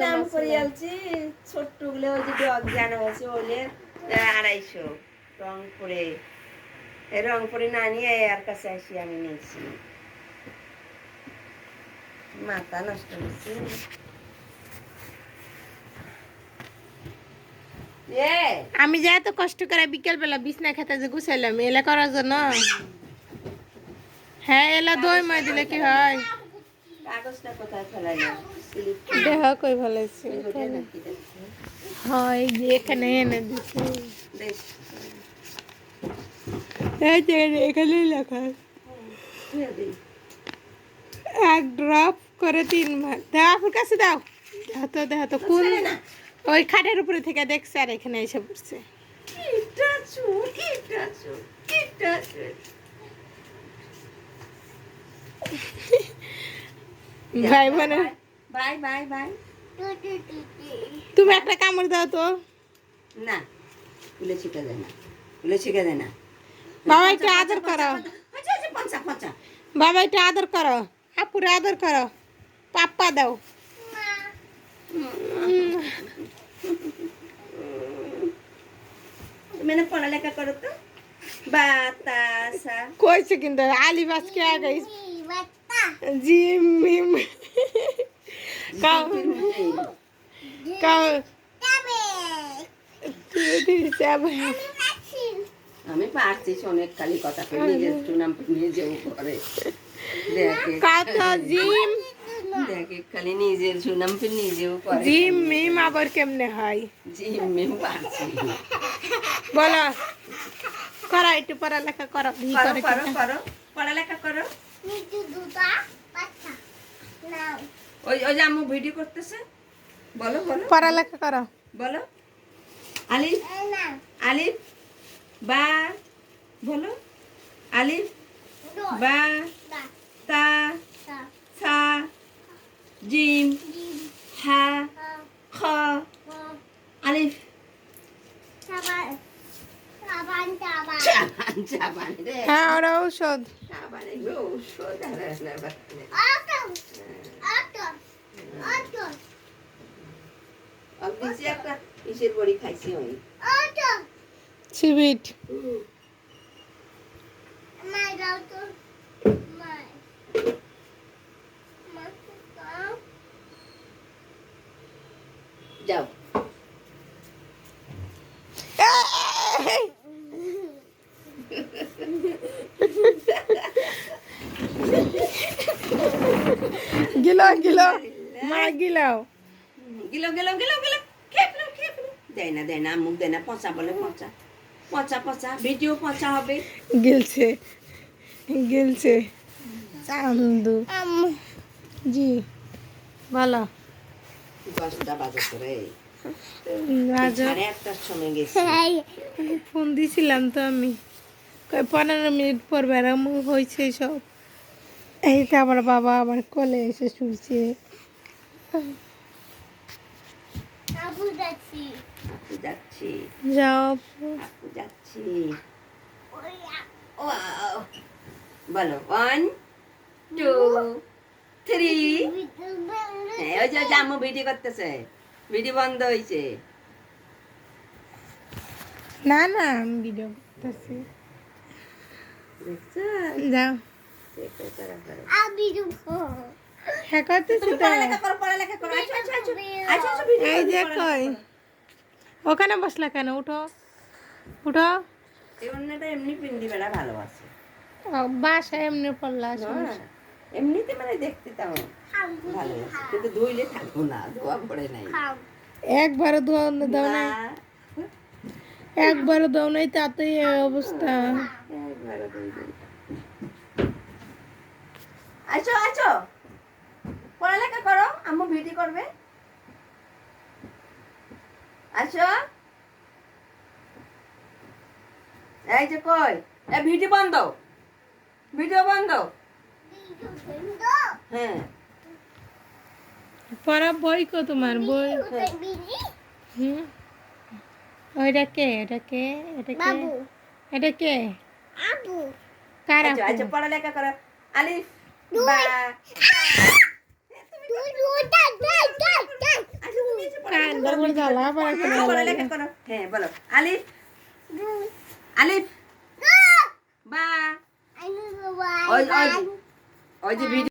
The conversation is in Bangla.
দাম করে আলছি ছোট্টগুলো ওই যে অজ্ঞান হয়েছে ওলে 250 রংপুরে না নিয়ে আর কাছে আসি আমি নিয়েছি মাথা নষ্ট হয়েছে আমি যা এত কষ্ট করে বিকেল বেলা বিছনা খেতে যে গুছাইলাম এলা করার জন্য হ্যাঁ এলা দই মই দিলে কি হয় কাগজটা কোথায় ফেলাইলাম দেহ কই ভালাইছি হয় যে এখানে এনে দিছি এই যে এখানে লেখা এক ড্রপ করে 3 মাস দাও আপুর কাছে দাও দাও তো কোন ওই খাটের উপরে থেকে দেখছে আর এখানে এসে পড়ছে ভাই বোনে বাই বাই বাই তুমি একটা কামড় দাও তো না ফুলে ছিটা দেয় না ফুলে ছিটা দেয় না বাবা একটু আদর করো পঞ্চা পঞ্চা বাবা একটু আদর করো আপুরে আদর করো পাপ্পা দাও मैंने पढ़ालेखा करो तो बतासा কইছে কিন্তু আলিবাস কে আগে জিম মিম কাও কাও যাবে আমি পারছি অনেক খালি কথা কই নিজের সুনাম নিজেও করে দেখে কাতা জিম দেখে খালি নিজের সুনাম নিজেও করে জিম মিম আবার কেমনে হয় জিম মিম পারছি বলো করো একটু পড়ালেখা করো করো পড়ালেখা করো ওই ওই যে আম্মু ভিডিও করতেছে বলো বলো পড়ালেখা করো বলো আলিফ আলিফ বা বলো আলিফ বা তা সা জিম হা খ আলিফ চাবান রে হ্যাঁ ওরা ঔষধ চাবান এগুলো ঔষধ অফিসে একটা ইসের বড়ি খাইছি আমি সিবিট যাও গিলো গিলো মা গিলাও গিলো গিলো গিলো গিলো খেপলো দেয় না মুখ দেয় না পচা বলে পচা পচা পচা ভিডিও পচা হবে গিলছে গিলছে চান্দু জি বলো 10টা বাজে করে রাজা 1:30টার সময় গেছি ফোন দিছিলাম তো আমি 15 মিনিট পর বেড়াম হয়েছে সব এইটা আমার বাবা আমার কোলে এসে শুয়েছে যাচ্ছি যাও যাচ্ছি বলো 1 2 3 ওই যে আম্মু ভিডিও করতেছে ভিডিও বন্ধ হয়েছে না না আমি ভিডিও করতেছি দেখছো যাও হ্যাঁ করতেছি তো পড়ালেখা করো আচ্ছা এই যে কই ওখানে বসলা কেন উঠো উঠো এই অন্যটা এমনি পিন্ডি বেড়া ভালোবাসে বাসায় এমনি পড়লা এমনিতে মানে দেখতে তাও ভালোবাসে কিন্তু ধুইলে থাকবো না ধোয়া পড়ে নাই একবারও ধোয়া দাও নাই একবারও দাও নাই তাতেই এই অবস্থা আচ্ছা পড়ালেখা করো আম্মু ভিডিও করবে আচ্ছা এই যে কই ভিডিও বন্ধ হ্যাঁ পড়া বই কো তোমার বই ওইটা কে এটা কে এটা কে কার আচ্ছা পড়ালেখা করো আলিফ বা সুন্দর করে জ্বালা আবার একটা পড়ালেখা করো হ্যাঁ বলো আলিফ আলিফ বা ওই যে ভিডিও